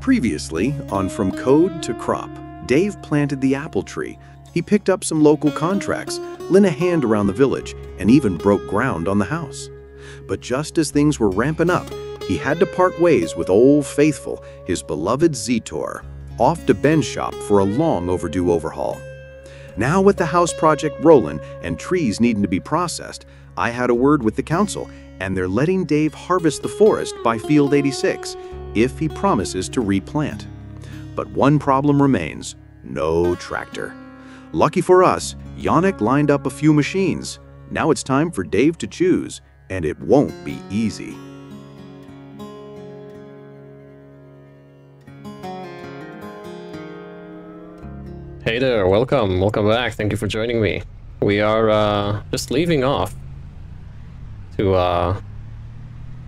Previously, on From Code to Crop, Dave planted the apple tree. He picked up some local contracts, lent a hand around the village, and even broke ground on the house. But just as things were ramping up, he had to part ways with Old Faithful, his beloved Zetor, off to Ben's shop for a long overdue overhaul. Now with the house project rolling and trees needing to be processed, I had a word with the council, and they're letting Dave harvest the forest by Field 86 if he promises to replant. But one problem remains: no tractor. Lucky for us, Janek lined up a few machines. Now it's time for Dave to choose, and it won't be easy. Hey there, welcome back. Thank you for joining me. We are just leaving off to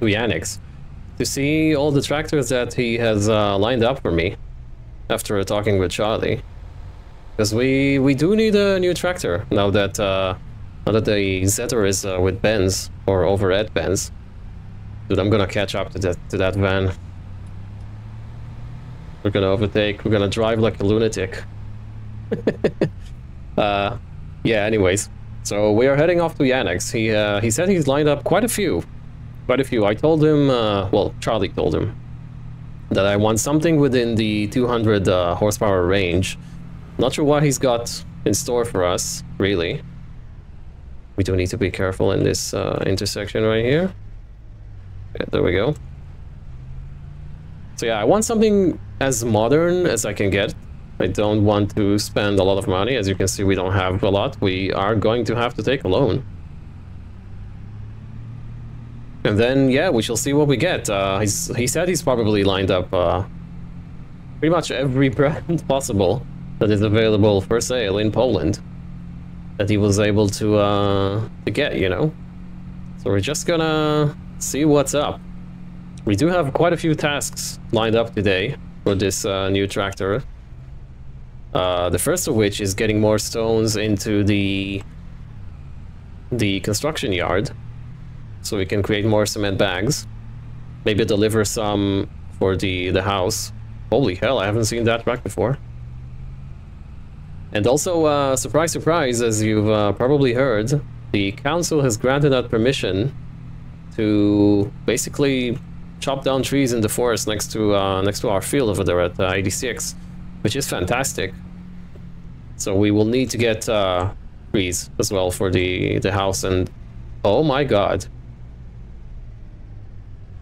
Janek's to see all the tractors that he has lined up for me after talking with Charlie. Because we do need a new tractor now that the Zetor is with Ben's, or over at Ben's. Dude, I'm gonna catch up to that van. We're gonna overtake. We're gonna drive like a lunatic. Yeah. Anyways, so we are heading off to Janek's. He said he's lined up quite a few. I told him, well, Charlie told him that I want something within the 200 horsepower range. Not sure what he's got in store for us, really. We do need to be careful in this intersection right here. Yeah, there we go. So yeah, I want something as modern as I can get. I don't want to spend a lot of money. As you can see, we don't have a lot. We are going to have to take a loan. And then, yeah, we shall see what we get. He said he's probably lined up pretty much every brand possible that is available for sale in Poland that he was able to get, you know. So we're just gonna see what's up. We do have quite a few tasks lined up today for this new tractor. The first of which is getting more stones into the construction yard, so we can create more cement bags. Maybe deliver some for the house. Holy hell, I haven't seen that track before. And also, surprise, surprise, as you've probably heard, the council has granted us permission to basically chop down trees in the forest next to our field over there at 86, which is fantastic. So we will need to get trees as well for the house. And oh my god,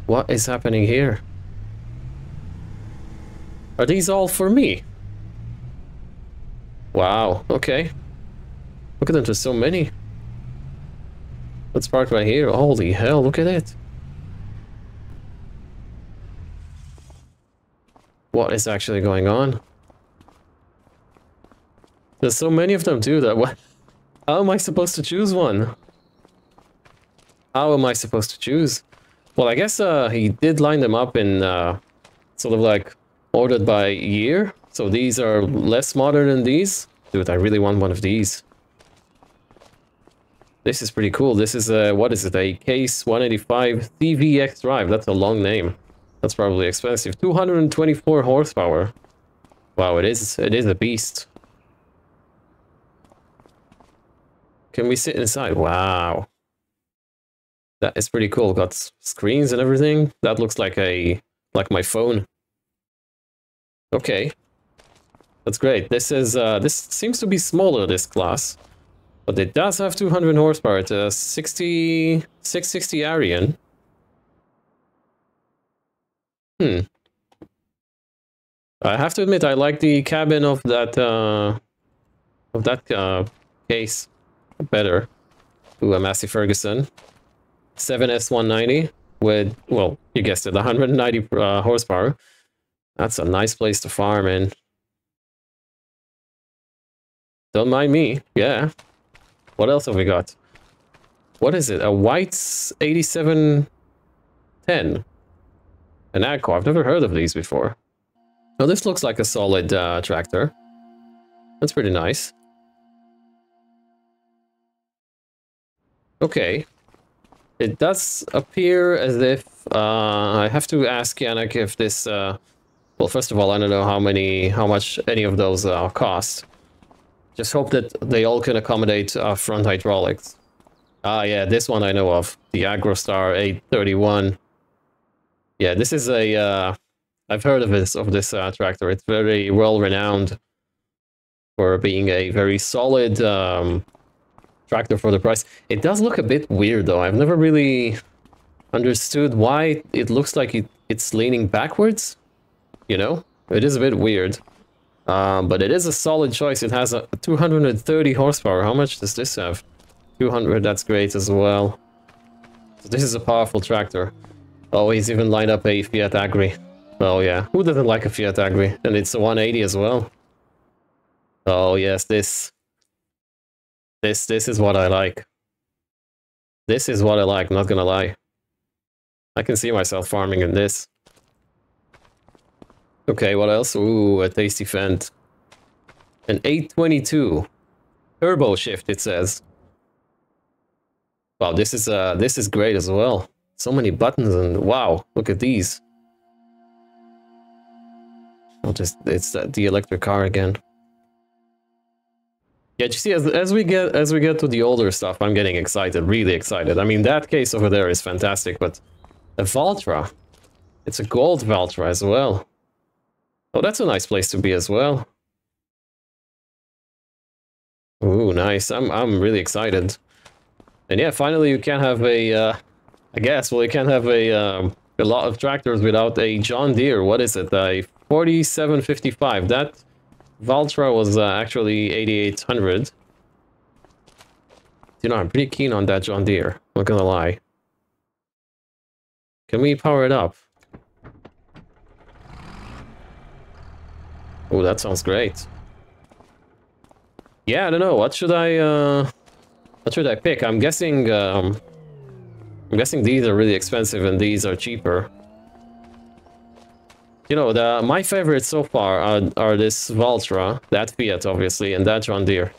what is happening here? Are these all for me? Wow, okay. Look at them, there's so many. Let's park right here. Holy hell, look at it. What is actually going on? There's so many of them too that what? How am I supposed to choose one? How am I supposed to choose? Well, I guess he did line them up in sort of like ordered by year. So these are less modern than these. Dude, I really want one of these. This is pretty cool. This is a, what is it? A Case 185 CVX drive. That's a long name. That's probably expensive. 224 horsepower. Wow, it is a beast. Can we sit inside? Wow. That is pretty cool. Got screens and everything. That looks like my phone. Okay. That's great. This is this seems to be smaller, this class. But it does have 200 horsepower. It's a 660 Arian. I have to admit, I like the cabin of that case better. Ooh, a Massey Ferguson 7S190 with, well, you guessed it, 190 horsepower. That's a nice place to farm in. Don't mind me. Yeah. What else have we got? What is it? A White's 8710. An Agco. I've never heard of these before. Oh, this looks like a solid tractor. That's pretty nice. Okay. It does appear as if I have to ask Janek if this Well, first of all, I don't know how much any of those cost. Just hope that they all can accommodate front hydraulics. Ah, yeah, this one I know of. The Agrostar 831. Yeah, this is a... I've heard of this tractor. It's very well renowned for being a very solid tractor for the price. It does look a bit weird, though. I've never really understood why it looks like it's leaning backwards. You know? It is a bit weird. But it is a solid choice. It has a 230 horsepower. How much does this have? 200, that's great as well. So this is a powerful tractor. Oh, he's even lined up a Fiat Agri. Oh yeah, who doesn't like a Fiat Agri? And it's a 180 as well. Oh yes, this is what I like. This is what I like, not gonna lie. I can see myself farming in this. Okay, what else? Ooh, a tasty Fendt. An 822. Turbo shift, it says. Wow, this is great as well. So many buttons and wow, look at these. It's the electric car again. Yeah, you see, as we get to the older stuff, I'm getting excited, really excited. I mean, that case over there is fantastic, but a Valtra, it's a gold Valtra as well. Oh, that's a nice place to be as well. Ooh, nice. I'm really excited. And yeah, finally you can have a, I guess, well, you can have a lot of tractors without a John Deere. What is it? A 4755. That Valtra was actually 8800. You know, I'm pretty keen on that John Deere. Not gonna lie. Can we power it up? Oh, that sounds great. Yeah, I don't know. What should I pick? I'm guessing these are really expensive and these are cheaper. You know, my favorites so far are this Valtra, that Fiat obviously, and that John Deere.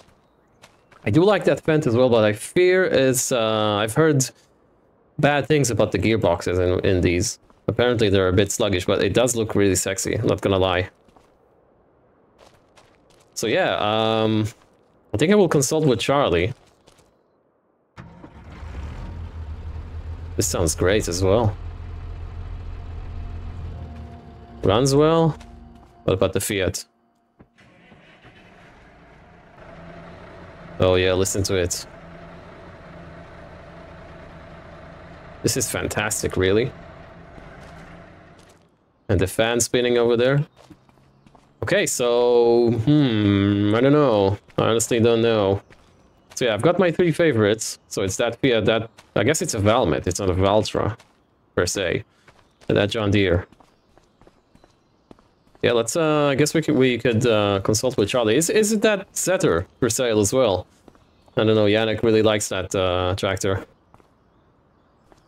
I do like that Fendt as well, but I fear I've heard bad things about the gearboxes in these. Apparently they're a bit sluggish, but it does look really sexy, not gonna lie. So yeah, I think I will consult with Charlie. This sounds great as well. Runs well. What about the Fiat? Oh yeah, listen to it. This is fantastic, really. And the fan spinning over there. Okay, so... I don't know. I honestly don't know. So yeah, I've got my three favorites. So it's that Fiat, that... I guess it's a Valmet, it's not a Valtra, per se. And that John Deere. Yeah, let's, I guess we could consult with Charlie. Is it that Zetter for sale as well? I don't know, Janek really likes that tractor.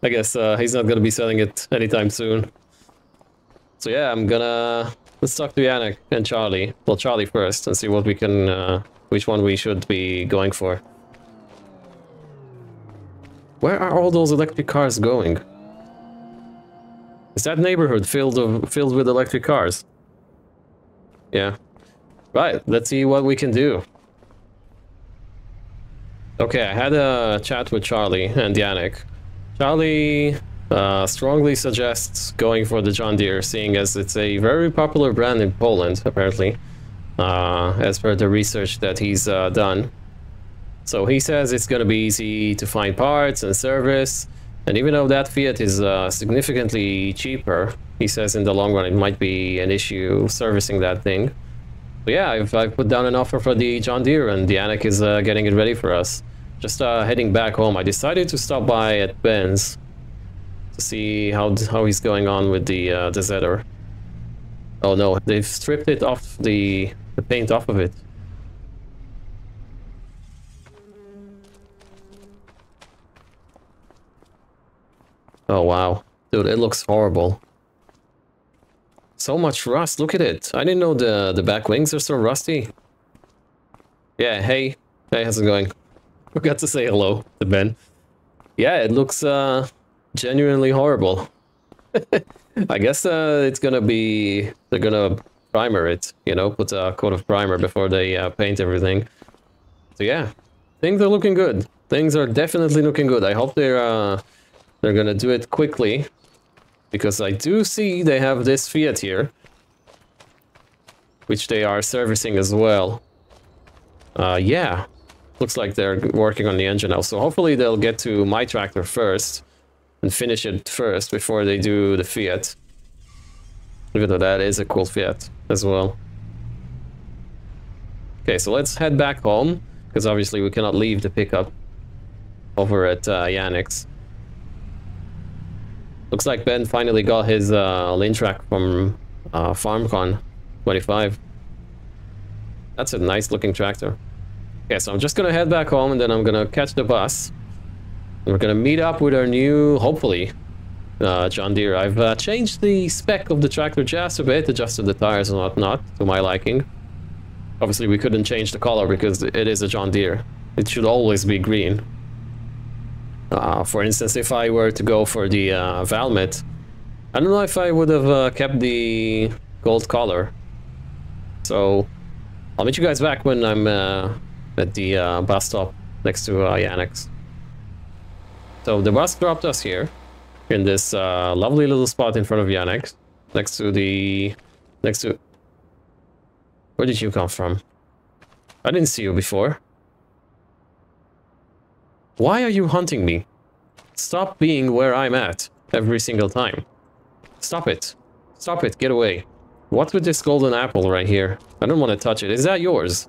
I guess he's not gonna be selling it anytime soon. So yeah, let's talk to Janek and Charlie. Well, Charlie first, and see what we can, which one we should be going for. Where are all those electric cars going? Is that neighborhood filled with electric cars? Yeah. Right, let's see what we can do. Okay, I had a chat with Charlie and Janek. Charlie strongly suggests going for the John Deere, seeing as it's a very popular brand in Poland, apparently, as per the research that he's done. So he says it's going to be easy to find parts and service, and even though that Fiat is significantly cheaper, he says in the long run it might be an issue servicing that thing. But yeah, I've put down an offer for the John Deere, and Janek is getting it ready for us. Just heading back home, I decided to stop by at Ben's to see how he's going on with the Zetter. Oh no, they've stripped it off, the paint off of it. Oh wow, dude, it looks horrible. So much rust, look at it. I didn't know the back wings are so rusty. Yeah, hey, how's it going? Forgot to say hello to Ben. Yeah, it looks genuinely horrible. I guess it's gonna be... They're gonna primer it, you know, put a coat of primer before they paint everything. So yeah, things are looking good. Things are definitely looking good. I hope they're gonna do it quickly, because I do see they have this Fiat here, which they are servicing as well. Yeah, looks like they're working on the engine now. So hopefully they'll get to my tractor first and finish it first before they do the Fiat. Even though that is a cool Fiat as well. Okay, so let's head back home, because obviously we cannot leave the pickup over at Janek's. Looks like Ben finally got his lin track from FarmCon 25. That's a nice looking tractor. Okay, so I'm just gonna head back home and then I'm gonna catch the bus. And we're gonna meet up with our new, hopefully, John Deere. I've changed the spec of the tractor just a bit, adjusted the tires and whatnot to my liking. Obviously we couldn't change the color because it is a John Deere. It should always be green. For instance, if I were to go for the Valmet, I don't know if I would have kept the gold color. So I'll meet you guys back when I'm at the bus stop next to Janek's. So the bus dropped us here in this lovely little spot in front of Janek's, next to... Where did you come from? I didn't see you before. Why are you hunting me? Stop being where I'm at every single time. Stop it. Stop it. Get away. What's with this golden apple right here? I don't want to touch it. Is that yours?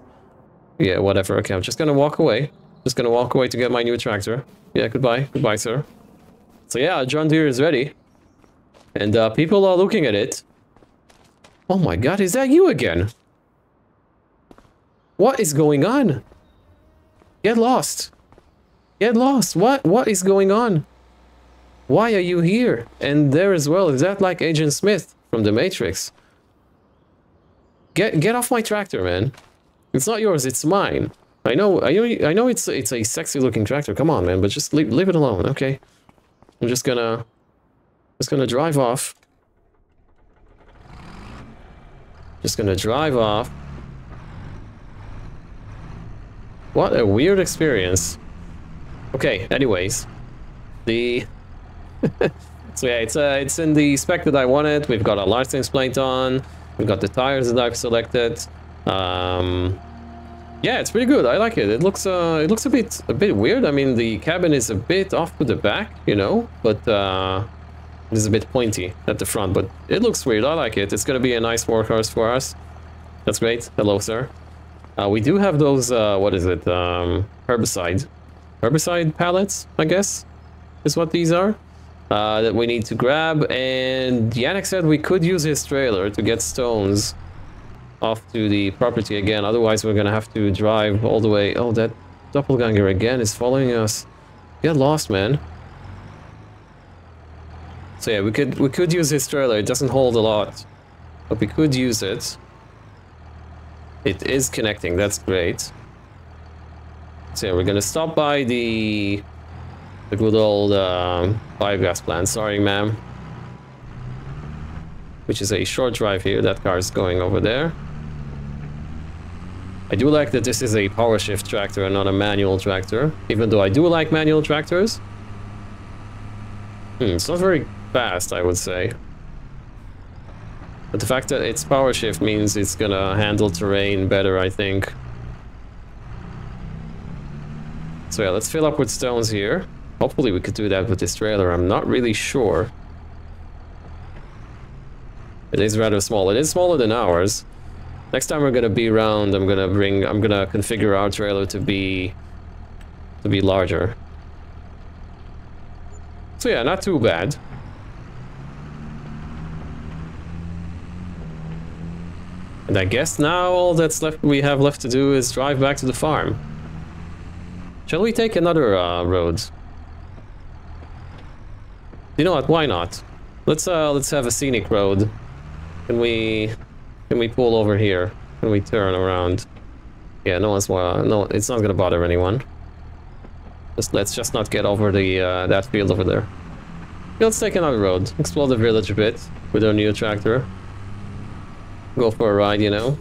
Yeah, whatever. Okay, I'm just gonna walk away. Just gonna walk away to get my new tractor. Yeah, goodbye. Goodbye, sir. So yeah, John Deere is ready. And people are looking at it. Oh my god, is that you again? What is going on? Get lost. Get lost. What is going on? Why are you here? And there as well. Is that like Agent Smith from The Matrix? Get off my tractor, man. It's not yours, it's mine. I know it's a sexy looking tractor. Come on, man, but just leave it alone, okay? I'm just gonna drive off. Just gonna drive off. What a weird experience. Okay, anyways. The... So yeah, it's in the spec that I wanted. We've got a license plate on. We've got the tires that I've selected. Yeah, it's pretty good. I like it. It looks a bit weird. I mean, the cabin is a bit off to the back, you know, but it is a bit pointy at the front. But it looks weird. I like it. It's gonna be a nice workhorse for us. That's great. Hello, sir. We do have those, what is it, herbicide pallets, I guess, is what these are, that we need to grab, and Janek said we could use his trailer to get stones off to the property again, otherwise we're gonna have to drive all the way. Oh, that doppelganger again is following us. Get lost, man. So yeah, we could use his trailer. It doesn't hold a lot, but we could use it. It is connecting, that's great. So yeah, we're gonna stop by the good old biogas plant. Sorry, ma'am. Which is a short drive here. That car is going over there. I do like that this is a power shift tractor and not a manual tractor, even though I do like manual tractors. It's not very fast, I would say. But the fact that it's power shift means it's gonna handle terrain better, I think. So yeah, let's fill up with stones here. Hopefully we could do that with this trailer. I'm not really sure. It is rather small. It is smaller than ours. Next time we're gonna be around, I'm gonna configure our trailer to be larger. So yeah, not too bad. And I guess now all that's we have left to do is drive back to the farm. Shall we take another road? You know what? Why not? Let's have a scenic road. Can we pull over here? Can we turn around? Yeah, no, it's not gonna bother anyone. Let's just not get over the that field over there. Let's take another road. Explore the village a bit with our new tractor. Go for a ride, you know.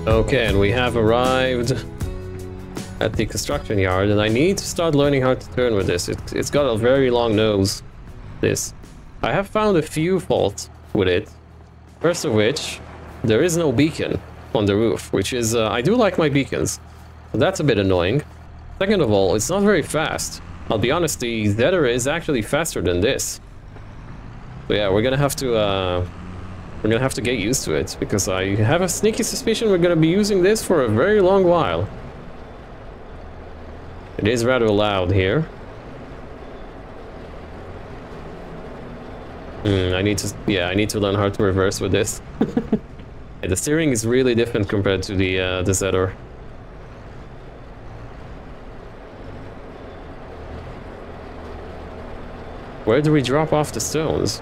Okay, and we have arrived at the construction yard, and I need to start learning how to turn with this. It's got a very long nose, this. I have found a few faults with it. First of which, there is no beacon on the roof, which is, I do like my beacons, but that's a bit annoying. Second of all, it's not very fast. I'll be honest, the Zedder is actually faster than this. So yeah, we're gonna have to get used to it, because I have a sneaky suspicion we're gonna be using this for a very long while. It is rather loud here. I need to learn how to reverse with this. Yeah, the steering is really different compared to the Zedder. Where do we drop off the stones?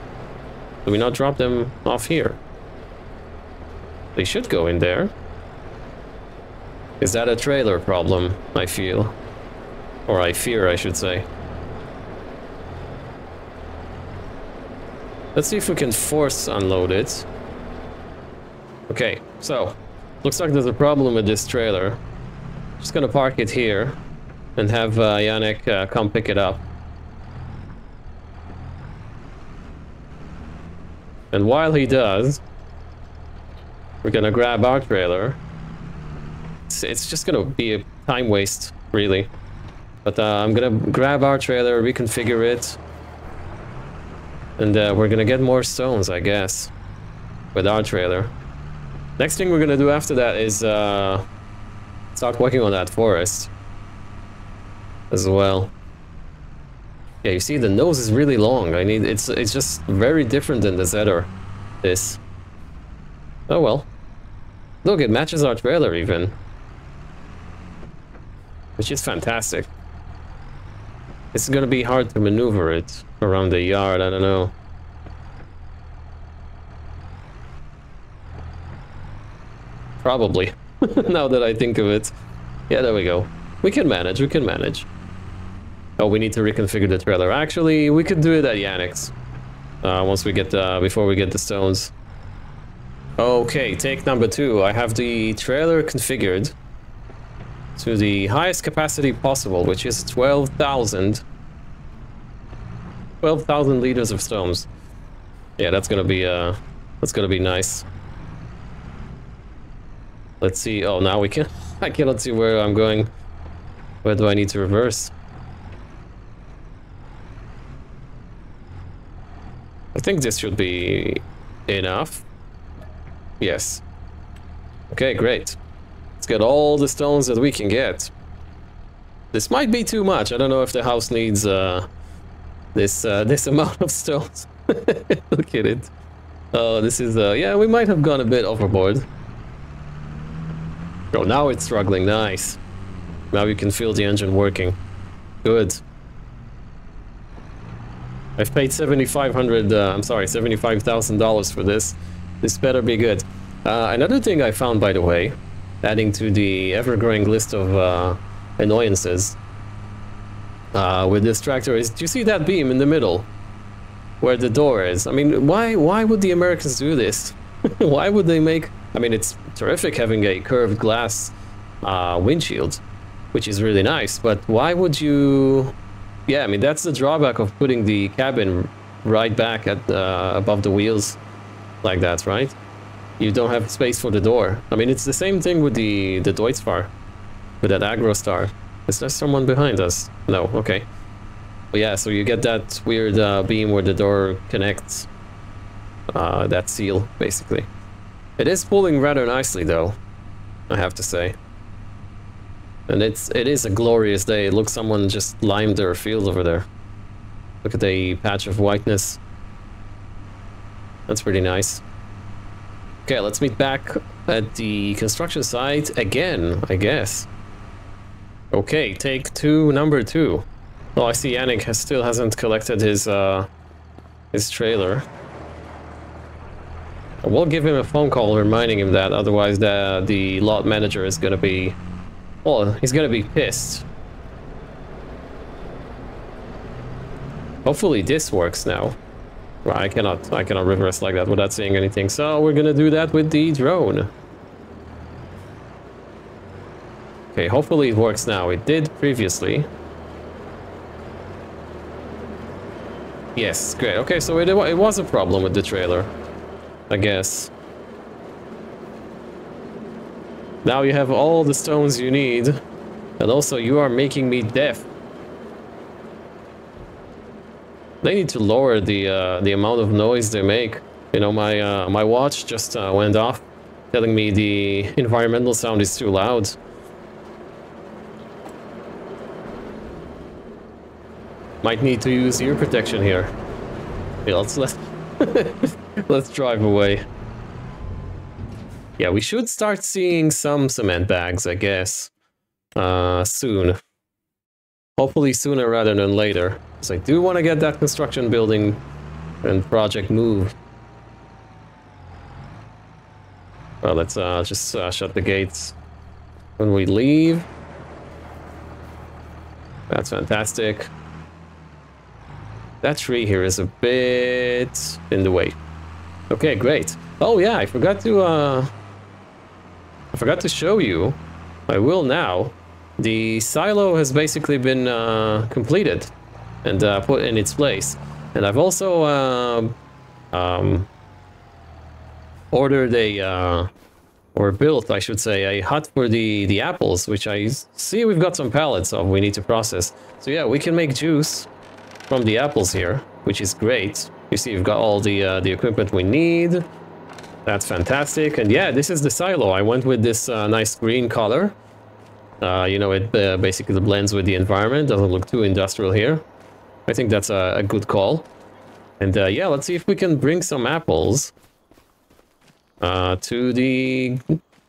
Do we not drop them off here? They should go in there. Is that a trailer problem, I feel? Or I fear, I should say. Let's see if we can force unload it. Okay, so looks like there's a problem with this trailer. Just gonna park it here and have Janek come pick it up. And while he does, we're gonna grab our trailer. It's just gonna be a time waste, really. But I'm gonna grab our trailer, reconfigure it, and we're gonna get more stones, I guess, with our trailer. Next thing we're gonna do after that is start working on that forest as well. Yeah, you see, the nose is really long. It's just very different than the Zedder. This. Oh well. Look, it matches our trailer even, which is fantastic. It's gonna be hard to maneuver it around the yard. I don't know. Probably. Now that I think of it. Yeah, there we go. We can manage. We can manage. Oh, we need to reconfigure the trailer. Actually, we could do it at Janek's. Once we get before we get the stones. Okay, take number 2. I have the trailer configured to the highest capacity possible, which is 12,000 liters of stones. Yeah, that's gonna be nice. Let's see. Oh, now we can. I cannot see where I'm going. Where do I need to reverse? I think this should be enough. Yes. Okay, great. Let's get all the stones that we can get. This might be too much. I don't know if the house needs this amount of stones. Look at it. Oh, this is yeah, we might have gone a bit overboard. Oh, now it's struggling. Nice. Now you can feel the engine working. Good. I've paid $75,000 for this. This better be good. Another thing I found, by the way, adding to the ever-growing list of annoyances with this tractor is, do you see that beam in the middle where the door is? I mean, why would the Americans do this? Why would they make... I mean, it's terrific having a curved glass windshield, which is really nice, but why would you... Yeah, I mean, that's the drawback of putting the cabin right back at above the wheels like that, right? You don't have space for the door. I mean, it's the same thing with the Deutzfahr, with that aggro star. Is there someone behind us? No, okay. But yeah, so you get that weird beam where the door connects. That seal, basically. It is pulling rather nicely, though, I have to say. And it is a glorious day. It looks someone just limed their field over there. Look at the patch of whiteness. That's pretty nice. Okay, let's meet back at the construction site again, I guess. Okay, take two, number 2. Oh, I see Janek still hasn't collected his trailer. We'll give him a phone call reminding him that, otherwise the lot manager is gonna be... Well, he's gonna be pissed. Hopefully this works now. Well, I cannot reverse like that without saying anything, so we're gonna do that with the drone. Okay, hopefully it works now. It did previously. Yes, great. Okay, so it was a problem with the trailer, I guess. Now you have all the stones you need, and also you are making me deaf. They need to lower the amount of noise they make. You know, my watch just went off, telling me the environmental sound is too loud. Might need to use ear protection here. Yeah, let's drive away. Yeah, we should start seeing some cement bags, I guess, soon. Hopefully sooner rather than later, because I do want to get that construction building and project moved. Well, let's just shut the gates when we leave. That's fantastic. That tree here is a bit in the way. Okay, great. Oh yeah, I forgot to show you. I will now. The silo has basically been completed and put in its place. And I've also ordered a or built, I should say, a hut for the apples, which I see we've got some pallets of we need to process. So yeah, we can make juice from the apples here, which is great. You see, you've got all the equipment we need. That's fantastic. And yeah, this is the silo. I went with this nice green color. You know, it basically blends with the environment. Doesn't look too industrial here. I think that's a good call. And yeah, let's see if we can bring some apples to the...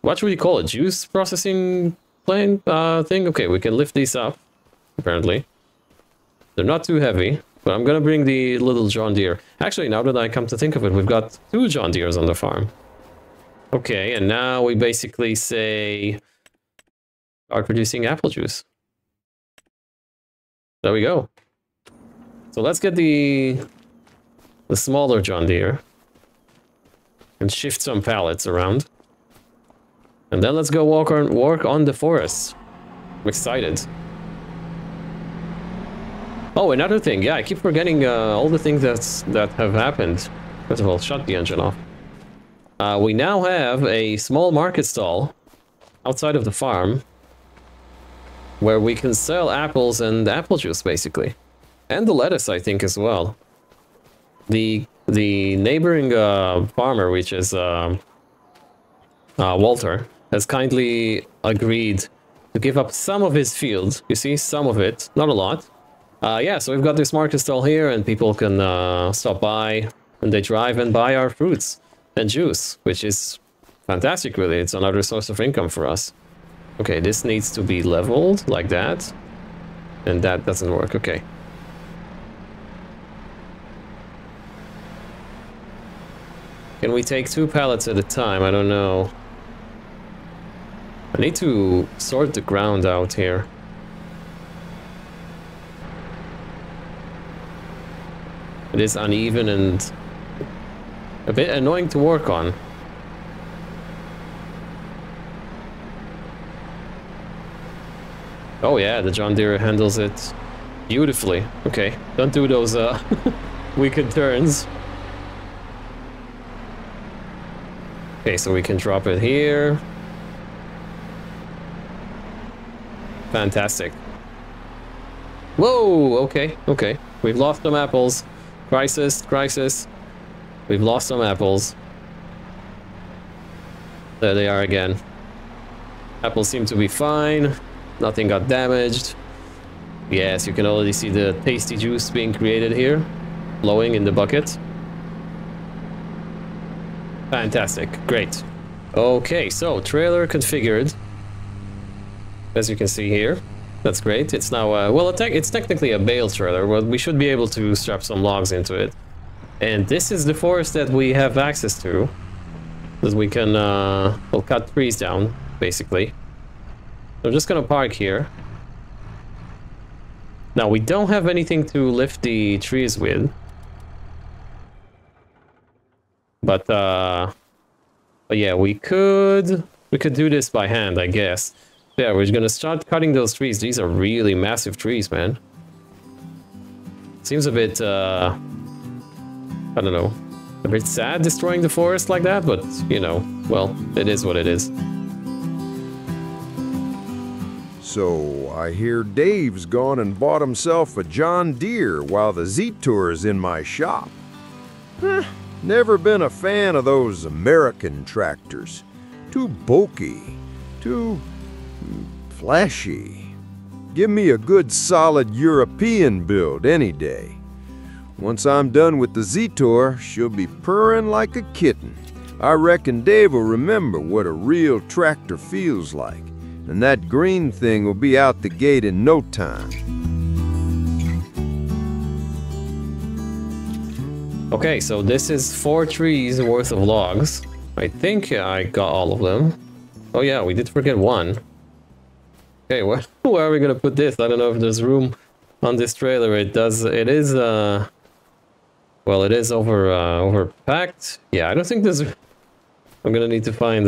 What should we call it? Juice processing plant thing? Okay, we can lift these up, apparently. They're not too heavy, but I'm gonna bring the little John Deere. Actually, now that I come to think of it, we've got 2 John Deeres on the farm. Okay, and now we basically say... Start producing apple juice. There we go. So let's get the smaller John Deere and shift some pallets around. And then let's go work on the forest. I'm excited. Oh, another thing, yeah, I keep forgetting all the things that have happened. First of all, shut the engine off. We now have a small market stall outside of the farm where we can sell apples and apple juice, basically. And the lettuce, I think, as well. The neighboring farmer, which is Walter, has kindly agreed to give up some of his field. You see, some of it, not a lot. Yeah, so we've got this market stall here, and people can stop by, and they drive and buy our fruits and juice, which is fantastic, really. It's another source of income for us. Okay, this needs to be leveled, like that. And that doesn't work, okay. Can we take 2 pallets at a time? I don't know. I need to sort the ground out here. It is uneven and a bit annoying to work on. Oh yeah, the John Deere handles it beautifully. Okay, don't do those wicked turns. Okay, so we can drop it here. Fantastic. Whoa, okay, okay. We've lost some apples. Crisis, crisis. We've lost some apples. There they are again. Apples seem to be fine. Nothing got damaged. Yes, you can already see the tasty juice being created here. Flowing in the bucket. Fantastic, great. Okay, so trailer configured. As you can see here. That's great. It's now, well, it's technically a bale trailer. Well, we should be able to strap some logs into it. And this is the forest that we have access to. That we can, we'll cut trees down, basically. I'm just gonna park here. Now, we don't have anything to lift the trees with. But yeah, we could do this by hand, I guess. Yeah, we're gonna start cutting those trees. These are really massive trees, man. Seems a bit, I don't know, a bit sad destroying the forest like that, but, you know, well, it is what it is. So, I hear Dave's gone and bought himself a John Deere while the Z-Tour's in my shop. Never been a fan of those American tractors. Too bulky, too flashy. Give me a good solid European build any day. Once I'm done with the Z-Tour, she'll be purring like a kitten. I reckon Dave will remember what a real tractor feels like, and that green thing will be out the gate in no time. Okay, so this is 4 trees worth of logs. I think I got all of them. Oh yeah, we did forget one. Okay, where are we gonna put this? I don't know if there's room on this trailer. It is well, it is overpacked. Yeah, I don't think there's... I'm gonna need to find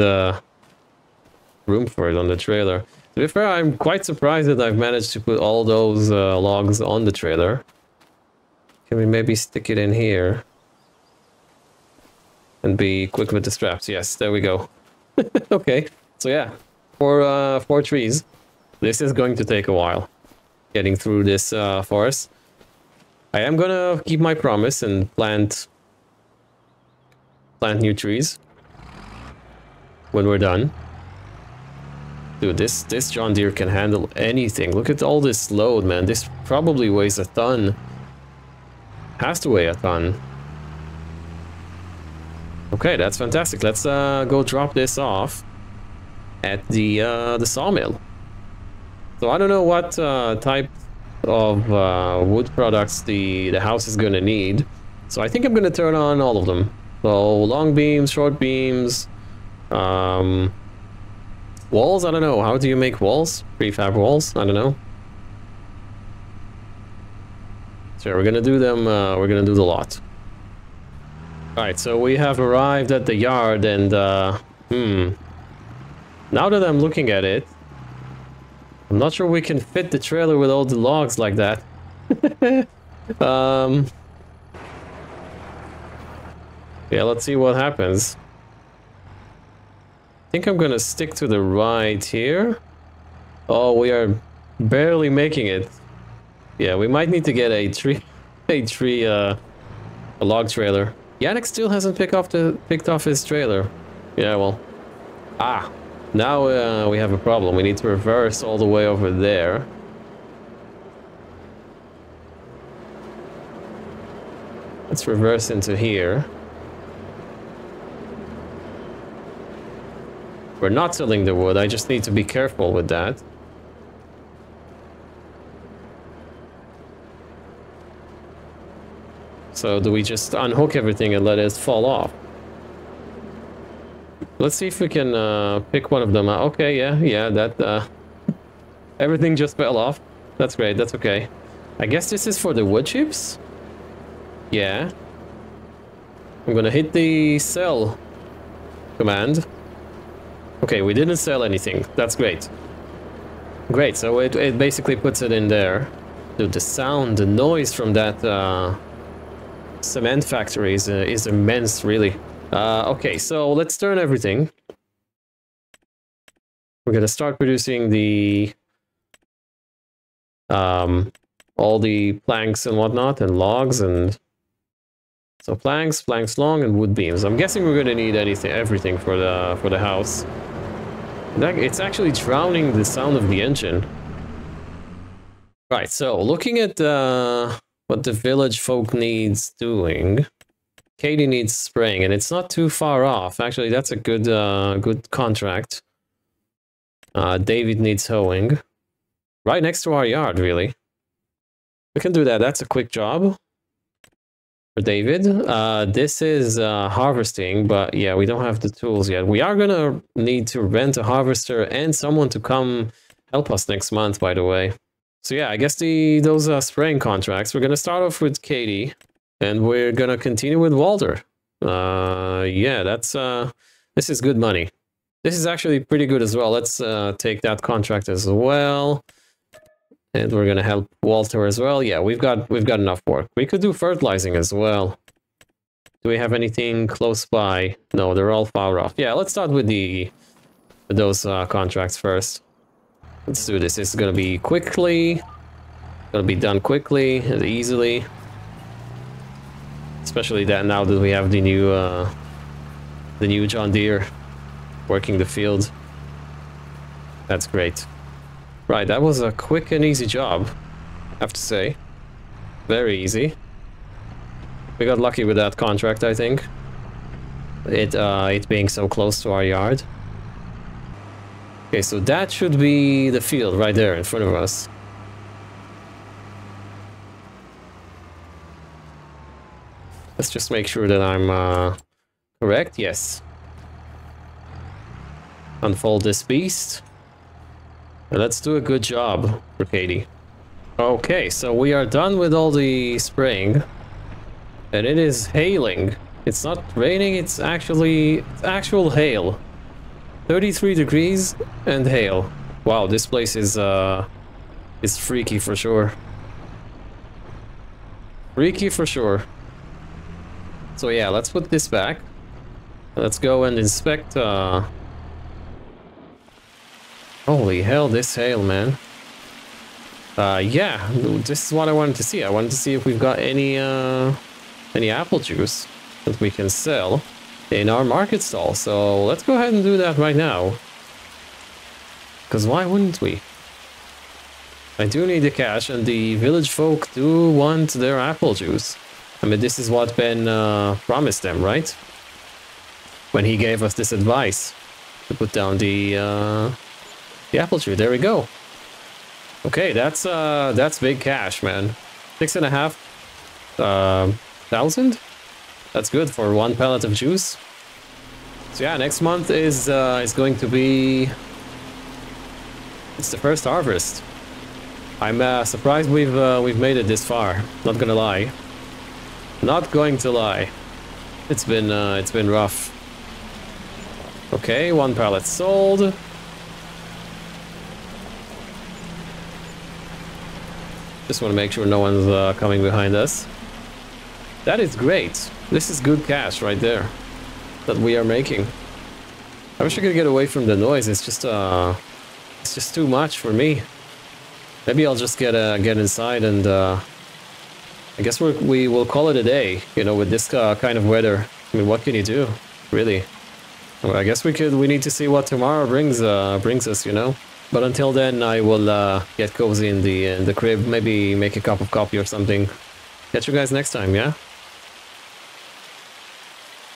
room for it on the trailer. To be fair, I'm quite surprised that I've managed to put all those logs on the trailer. Can we maybe stick it in here? And be quick with the straps. Yes, there we go. Okay, so yeah, 4 trees. This is going to take a while, getting through this forest. I am gonna keep my promise and plant new trees when we're done. Dude, this John Deere can handle anything. Look at all this load, man. This probably weighs a ton. Has to weigh a ton. Okay, that's fantastic. Let's go drop this off at the sawmill. So I don't know what type of wood products the house is gonna need. So I think I'm gonna turn on all of them. So long beams, short beams, walls. I don't know. How do you make walls? Prefab walls? I don't know. So we're gonna do them. We're gonna do the lot. All right. So we have arrived at the yard, and now that I'm looking at it, I'm not sure we can fit the trailer with all the logs like that. Yeah, let's see what happens. I think I'm gonna stick to the right here. Oh, we are barely making it. Yeah, we might need to get a log trailer. Janek still hasn't picked off his trailer. Yeah, well. Now we have a problem. We need to reverse all the way over there. Let's reverse into here. We're not selling the wood. I just need to be careful with that. So do we just unhook everything and let it fall off? Let's see if we can pick one of them out. Okay, yeah, that everything just fell off. That's great, that's okay. I guess this is for the wood chips? Yeah. I'm gonna hit the sell command. Okay, we didn't sell anything. That's great. Great, so it basically puts it in there. Dude, the sound, the noise from that cement factory is immense, really. Okay, so let's turn everything. We're gonna start producing the all the planks and whatnot, and logs, and so planks long, and wood beams. I'm guessing we're gonna need everything for the house. It's actually drowning the sound of the engine. Right, so looking at what the village folk needs doing, Katie needs spraying, and it's not too far off. Actually, that's a good contract. David needs hoeing. Right next to our yard, really. We can do that. That's a quick job for David. This is harvesting, but yeah, we don't have the tools yet. We are gonna need to rent a harvester and someone to come help us next month, by the way. So yeah, I guess those spraying contracts, we're gonna start off with Katie, and we're gonna continue with Walter. Yeah, this is good money. This is actually pretty good as well. Let's take that contract as well. And we're gonna help Walter as well. Yeah, we've got enough work. We could do fertilizing as well. Do we have anything close by? No, they're all far off. Yeah, let's start with those contracts first. Let's do this. This is gonna be quickly. Gonna be done quickly and easily. Especially that now that we have the new John Deere working the field. That's great. Right, that was a quick and easy job, I have to say. Very easy. We got lucky with that contract, I think. It being so close to our yard. Okay, so that should be the field right there in front of us. Let's just make sure that I'm correct. Yes. Unfold this beast. And let's do a good job for Katie. Okay, so we are done with all the spraying. And it is hailing. It's not raining, it's actual hail. 33 degrees and hail. Wow, this place is freaky for sure. Freaky for sure. So yeah, let's put this back. Let's go and inspect. Holy hell, this hail, man. Yeah, this is what I wanted to see. I wanted to see if we've got any apple juice that we can sell in our market stall. So let's go ahead and do that right now. Because why wouldn't we? I do need the cash, and the village folk do want their apple juice. I mean, this is what Ben promised them, right? When he gave us this advice to put down the apple tree. There we go. Okay, that's big cash, man. 6,500. That's good for one pellet of juice. So yeah, next month is going to be. It's the first harvest. I'm surprised we've made it this far. Not gonna lie. Not going to lie. It's been rough. Okay, one pallet sold. Just want to make sure no one's coming behind us. That is great. This is good cash right there that we are making. I wish I could get away from the noise. It's just too much for me. Maybe I'll just get inside, and I guess we will call it a day. You know, with this kind of weather. I mean, what can you do, really? Well, I guess we need to see what tomorrow brings us. You know. But until then, I will get cozy in the crib. Maybe make a cup of coffee or something. Catch you guys next time. Yeah.